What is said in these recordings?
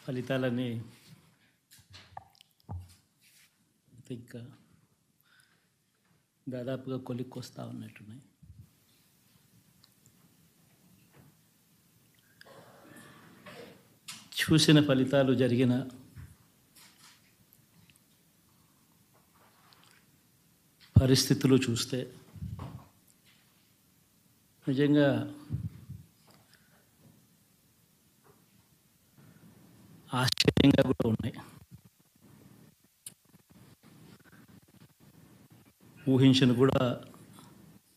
ఫలితాలని ఇంకా దాదాపుగా కొలిక్కొస్తా ఉన్నట్టున్నాయి. చూసిన ఫలితాలు జరిగిన పరిస్థితులు చూస్తే నిజంగా ఆశ్చర్యంగా కూడా ఉన్నాయి.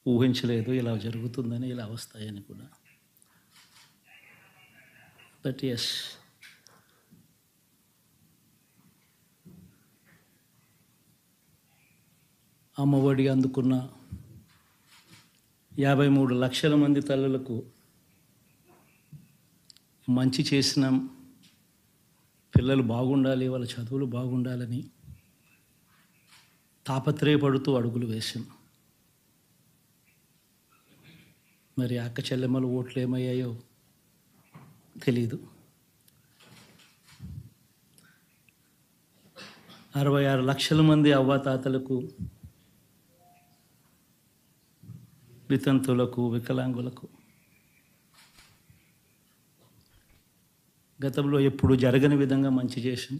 ఊహించలేదు ఇలా జరుగుతుందని, ఇలా వస్తాయని కూడా. బట్ ఎస్, అమ్మఒడి అందుకున్న 53 లక్షల మంది తల్లులకు మంచి చేసినాం, పిల్లలు బాగుండాలి, వాళ్ళ చదువులు బాగుండాలని తాపత్రయపడుతూ అడుగులు వేశాం. మరి అక్క చెల్లెమ్మలు ఓట్లు ఏమయ్యాయో తెలీదు. 66 లక్షల మంది అవ్వాతాతలకు, వితంతులకు, వికలాంగులకు గతంలో ఎప్పుడు జరగని విధంగా మంచి చేశాం.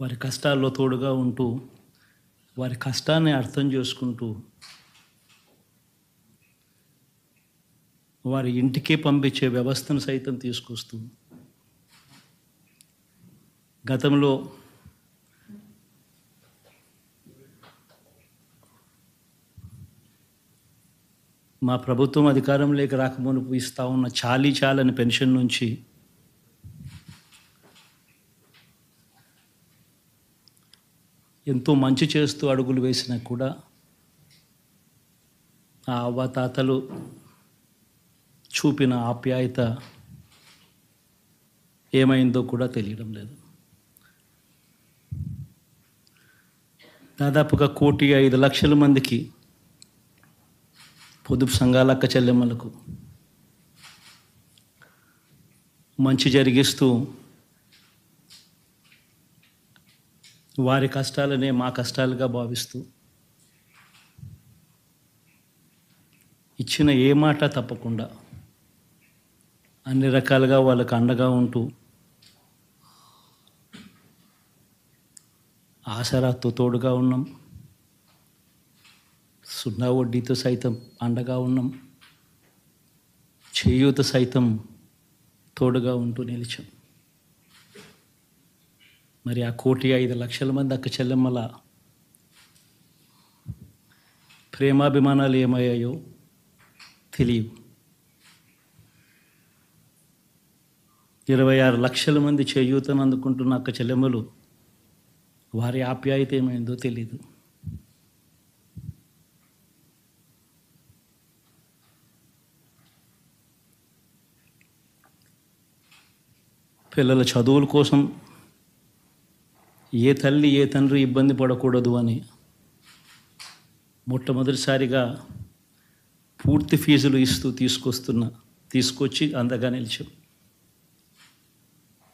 వారి కష్టాల్లో తోడుగా ఉంటూ, వారి కష్టాన్ని అర్థం చేసుకుంటూ, వారి ఇంటికే పంపించే వ్యవస్థను సైతం తీసుకొస్తూ, గతంలో మా ప్రభుత్వం అధికారంలోకి రాకమునుపు ఇస్తూ ఉన్న చాలని పెన్షన్ నుంచి ఎంతో మంచి చేస్తూ అడుగులు వేసినా కూడా ఆ అవ్వాతాతలు చూపిన ఆప్యాయత ఏమైందో కూడా తెలియడం లేదు. దాదాపుగా 1,05,00,000 మందికి, పొదుపు సంఘాల అక్క చెల్లెమ్మలకు మంచి జరిగిస్తూ, వారి కష్టాలనే మా కష్టాలుగా భావిస్తూ, ఇచ్చిన ఏ మాట తప్పకుండా అన్ని రకాలుగా వాళ్ళకు అండగా ఉంటూ, ఆసరాతో తోడుగా ఉన్నాం, సున్నా వడ్డీతో సైతం అండగా ఉన్నాం, చేయూత సైతం తోడుగా ఉంటూ నిలిచాం. మరి ఆ 1,05,00,000 మంది అక్క చెల్లెమ్మల ప్రేమాభిమానాలు ఏమయ్యాయో తెలియవు. 26 లక్షల మంది చేయూతను అందుకుంటున్న అక్క చెల్లెమ్మలు, వారి ఆప్యాయత ఏమైందో తెలీదు. పిల్లల చదువుల కోసం ఏ తల్లి ఏ తండ్రి ఇబ్బంది పడకూడదు అని మొట్టమొదటిసారిగా పూర్తి ఫీజులు ఇస్తూ తీసుకొచ్చి అందగా నిలిచాం.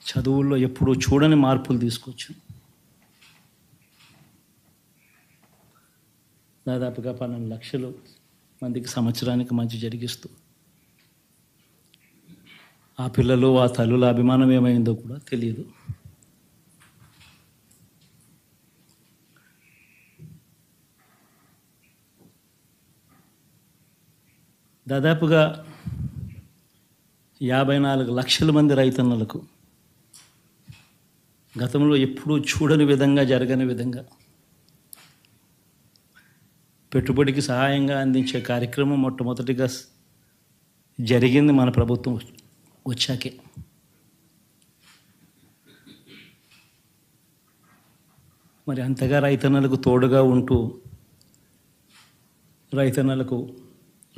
చదువుల్లో ఎప్పుడూ చూడని మార్పులు తీసుకొచ్చాం. దాదాపుగా 12 లక్షల మందికి సంవత్సరానికి మంచి జరిగిస్తూ, ఆ పిల్లలు, ఆ తల్లుల అభిమానం ఏమైందో కూడా తెలియదు. దాదాపుగా 54 లక్షల మంది రైతన్నలకు గతంలో ఎప్పుడూ చూడని విధంగా, జరగని విధంగా పెట్టుబడికి సహాయంగా అందించే కార్యక్రమం మొట్టమొదటిగా జరిగింది మన ప్రభుత్వం వచ్చాకే. మరి అంతగా రైతన్నలకు తోడుగా ఉంటూ, రైతన్నలకు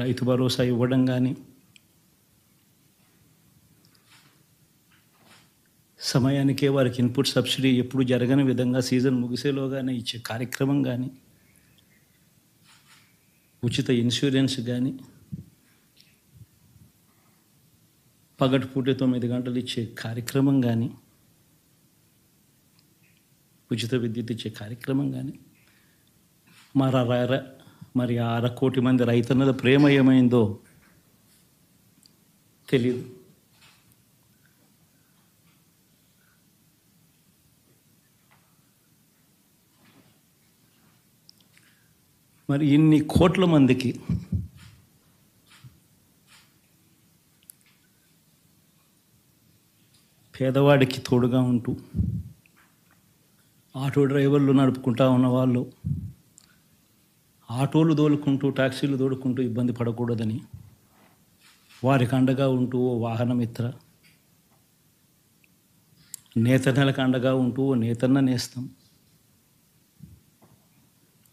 రైతు భరోసా ఇవ్వడం కానీ, సమయానికే వారికి ఇన్పుట్ సబ్సిడీ ఎప్పుడు జరగని విధంగా సీజన్ ముగిసేలోగానే ఇచ్చే కార్యక్రమం కానీ, ఉచిత ఇన్సూరెన్స్ కానీ, పగటిపూట 9 గంటలు ఇచ్చే కార్యక్రమం కానీ, ఉచిత విద్యుత్ ఇచ్చే కార్యక్రమం కానీ, మరి ఆ 1,00,00,000 మంది రైతన్నల ప్రేమ ఏమైందో తెలీదు. మరి ఇన్ని కోట్ల మందికి పేదవాడికి తోడుగా ఉంటూ ఆటో డ్రైవర్లు నడుపుకుంటా ఉన్నవాళ్ళు ఆటోలు తోలుకుంటూ టాక్సీలు తోలుకుంటూ ఇబ్బంది పడకూడదని వారికి అండగా ఉంటూ ఓ వాహనమిత్ర, నేతన్నలకు అండగా ఉంటూ ఓ నేతన్న నేస్తం,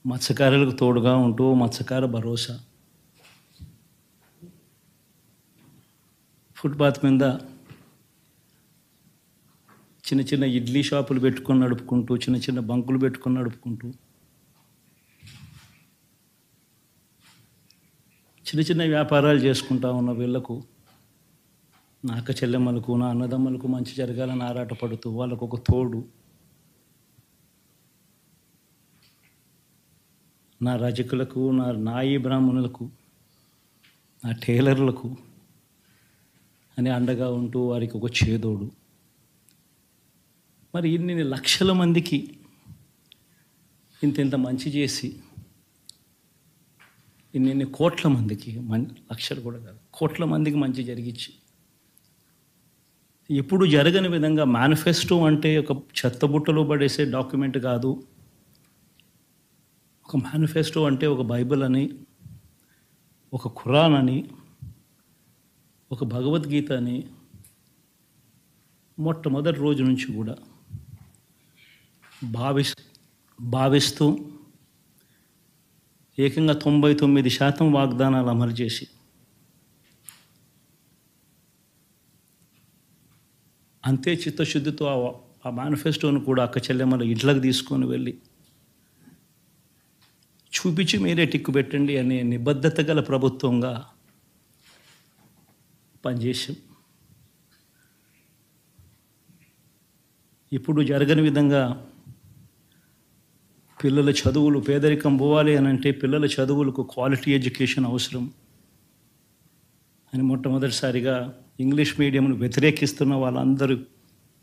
మత్స్యకారులకు తోడుగా ఉంటూ మత్స్యకార భరోసా, ఫుట్పాత్ మీద చిన్న చిన్న ఇడ్లీ షాపులు పెట్టుకొని నడుపుకుంటూ, చిన్న చిన్న బంకులు పెట్టుకొని నడుపుకుంటూ, చిన్న చిన్న వ్యాపారాలు చేసుకుంటా ఉన్న వీళ్లకు, నా అక్క చెల్లెమ్మలకు, నా అన్నదమ్మలకు మంచి జరగాలని ఆరాటపడుతూ వాళ్ళకు ఒక తోడు, నా రజకులకు, నా నాయి బ్రాహ్మణులకు, నా టైలర్లకు అని అండగా ఉంటూ వారికి ఒక చేదోడు. మరి ఇన్ని లక్షల మందికి ఇంత మంచి చేసి, ఇన్ని కోట్ల మందికి, లక్షలు కూడా కాదు, కోట్ల మందికి మంచి జరిగించి, ఎప్పుడు జరగని విధంగా మేనిఫెస్టో అంటే ఒక చెత్తబుట్టలో పడేసే డాక్యుమెంట్ కాదు. ఒక మేనిఫెస్టో అంటే ఒక బైబిల్ అని, ఒక ఖురాన్ అని, ఒక భగవద్గీత అని మొట్టమొదటి రోజు నుంచి కూడా భావిస్తూ ఏకంగా 99% వాగ్దానాలు అమలు చేసి, అంతే చిత్తశుద్ధితో ఆ మేనిఫెస్టోను కూడా అక్క చెల్లెమ్మల ఇంట్లోకి తీసుకొని వెళ్ళి చూపించి మీరే టిక్కు పెట్టండి అనే నిబద్ధత గల ప్రభుత్వంగా పనిచేసాం. ఇప్పుడు జరగని విధంగా పిల్లల చదువులు, పేదరికం పోవాలి అని అంటే పిల్లల చదువులకు క్వాలిటీ ఎడ్యుకేషన్ అవసరం అని మొట్టమొదటిసారిగా ఇంగ్లీష్ మీడియంను వ్యతిరేకిస్తున్న వాళ్ళందరూ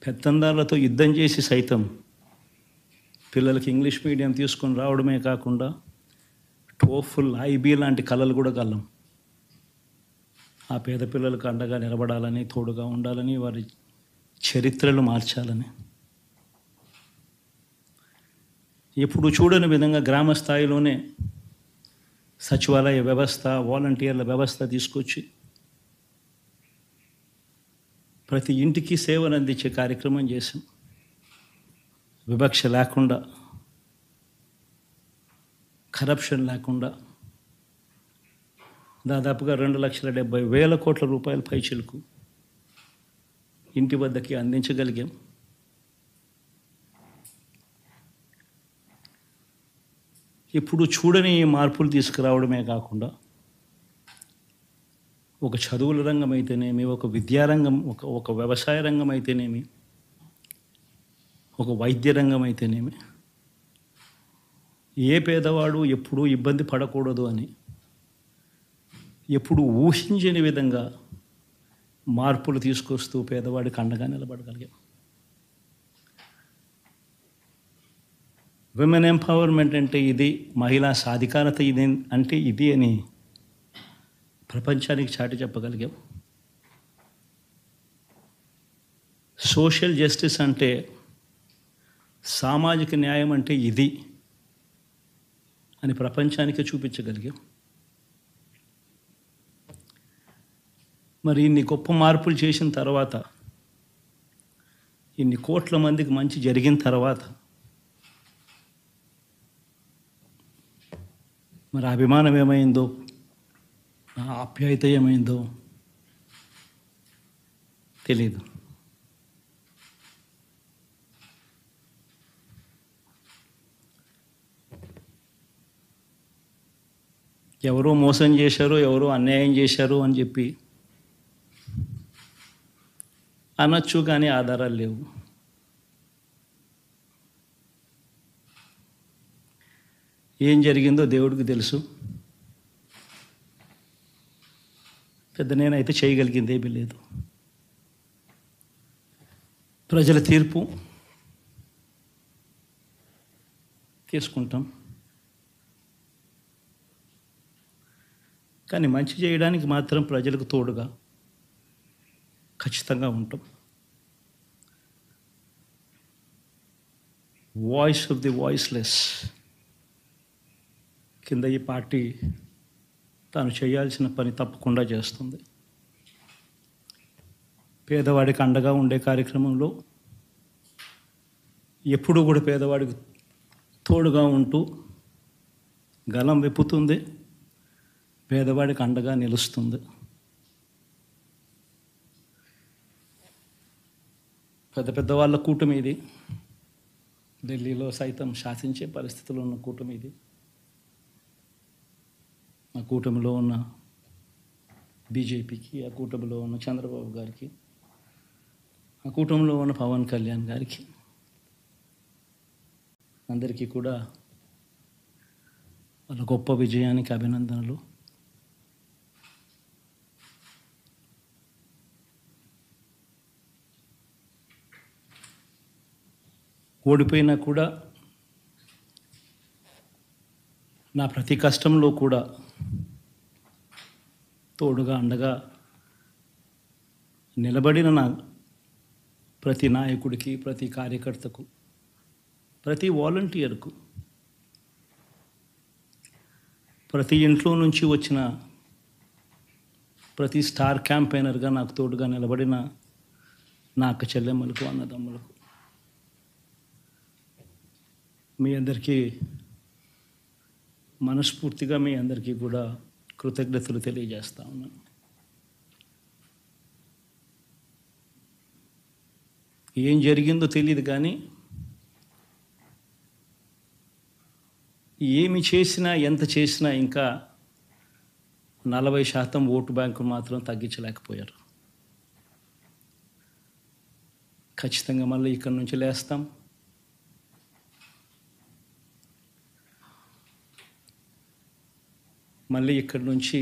పెత్తందారులతో యుద్ధం చేసి సైతం పిల్లలకి ఇంగ్లీష్ మీడియం తీసుకొని రావడమే కాకుండా టోఫుల్, ఐబీ లాంటి కళలు కూడా కలం. ఆ పేద పిల్లలకు అండగా నిలబడాలని, తోడుగా ఉండాలని, వారి చరిత్రలు మార్చాలని, ఎప్పుడు చూడని విధంగా గ్రామ స్థాయిలోనే సచివాలయ వ్యవస్థ, వాలంటీర్ల వ్యవస్థ తీసుకొచ్చి ప్రతి ఇంటికి సేవలు అందించే కార్యక్రమం చేశాం. వివక్ష లేకుండా, కరప్షన్ లేకుండా దాదాపుగా 2,70,000 కోట్ల రూపాయల పైచిలకు ఇంటి వద్దకి అందించగలిగాం. ఇప్పుడు చూడని మార్పులు తీసుకురావడమే కాకుండా ఒక చదువుల రంగం అయితేనేమి, ఒక విద్యారంగం, ఒక వ్యవసాయ రంగం అయితేనేమి, ఒక వైద్య రంగం అయితేనేమి, ఏ పేదవాడు ఎప్పుడూ ఇబ్బంది పడకూడదు అని ఎప్పుడు ఊహించని విధంగా మార్పులు తీసుకొస్తూ పేదవాడికి అండగా నిలబడగలిగాం. విమెన్ ఎంపవర్మెంట్ అంటే ఇది, మహిళా సాధికారత ఇది అంటే ఇది అని ప్రపంచానికి చాటి చెప్పగలిగాం. సోషల్ జస్టిస్ అంటే, సామాజిక న్యాయం అంటే ఇది అని ప్రపంచానికి చూపించగలిగాం. మరి ఇన్ని గొప్ప మార్పులు చేసిన తర్వాత, ఇన్ని కోట్ల మందికి మంచి జరిగిన తర్వాత మరి అభిమానం ఏమైందో, ఆప్యాయత ఏమైందో తెలీదు. ఎవరో మోసం చేశారో, ఎవరో అన్యాయం చేశారో అని చెప్పి అనొచ్చు, కానీ ఆధారాలు లేవు. ఏం జరిగిందో దేవుడికి తెలుసు. పెద్ద నేనైతే చేయగలిగింది ఏమీ లేదు. ప్రజల తీర్పు తీసుకుంటాం, కానీ మంచి చేయడానికి మాత్రం ప్రజలకు తోడుగా ఖచ్చితంగా ఉంటాం. వాయిస్ ఆఫ్ ది వాయిస్లెస్ కింద ఈ పార్టీ తాను చేయాల్సిన పని తప్పకుండా చేస్తుంది. పేదవాడికి అండగా ఉండే కార్యక్రమంలో ఎప్పుడూ కూడా పేదవాడికి తోడుగా ఉంటూ గలం విప్పుతుంది, పేదవాడికి అండగా నిలుస్తుంది. పెద్ద పెద్ద వాళ్ళ కూటమి ఇది, ఢిల్లీలో సైతం శాసించే పరిస్థితుల్లో ఉన్న కూటమి ఇది. ఆ కూటమిలో ఉన్న బీజేపీకి, ఆ కూటమిలో ఉన్న చంద్రబాబు గారికి, ఆ కూటమిలో ఉన్న పవన్ కళ్యాణ్ గారికి, అందరికీ కూడా వాళ్ళ గొప్ప విజయానికి అభినందనలు. ఓడిపోయినా కూడా నా ప్రతి కష్టంలో కూడా తోడుగా అండగా నిలబడిన నా ప్రతి నాయకుడికి, ప్రతి కార్యకర్తకు, ప్రతి వాలంటీర్కు, ప్రతి ఇంట్లో నుంచి వచ్చిన ప్రతి స్టార్ క్యాంపెయినర్గా నాకు తోడుగా నిలబడిన నా అక్క చెల్లెమ్మలకు, అన్నదమ్ములకు, మీ అందరికీ మనస్ఫూర్తిగా మీ అందరికీ కూడా కృతజ్ఞతలు తెలియజేస్తా ఉన్నాను. ఏం జరిగిందో తెలియదు, కానీ ఏమి చేసినా, ఎంత చేసినా ఇంకా 40% ఓటు బ్యాంకు మాత్రం తగ్గించలేకపోయారు. ఖచ్చితంగా మళ్ళీ ఇక్కడి నుంచి లేస్తాం. మళ్ళీ ఇక్కడి నుంచి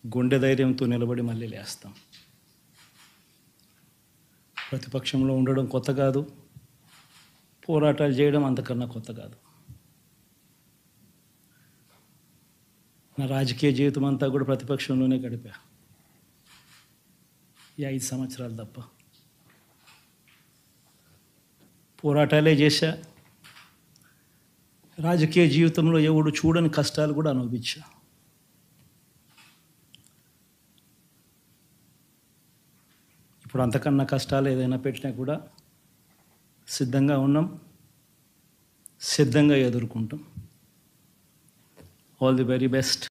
గుండె ధైర్యంతో నిలబడి మళ్ళీ లేస్తాం. ప్రతిపక్షంలో ఉండడం కొత్త కాదు, పోరాటాలు చేయడం అంతకన్నా కొత్త కాదు. నా రాజకీయ జీవితం అంతా కూడా ప్రతిపక్షంలోనే గడిపా, ఈ 5 సంవత్సరాలు తప్ప. పోరాటాలే చేశా, రాజకీయ జీవితంలో ఎవడు చూడని కష్టాలు కూడా అనుభవించా. ఇప్పుడు అంతకన్నా కష్టాలు ఏదైనా పెట్టినా కూడా సిద్ధంగా ఉన్నాం, సిద్ధంగా ఎదుర్కొంటాం. All the very best.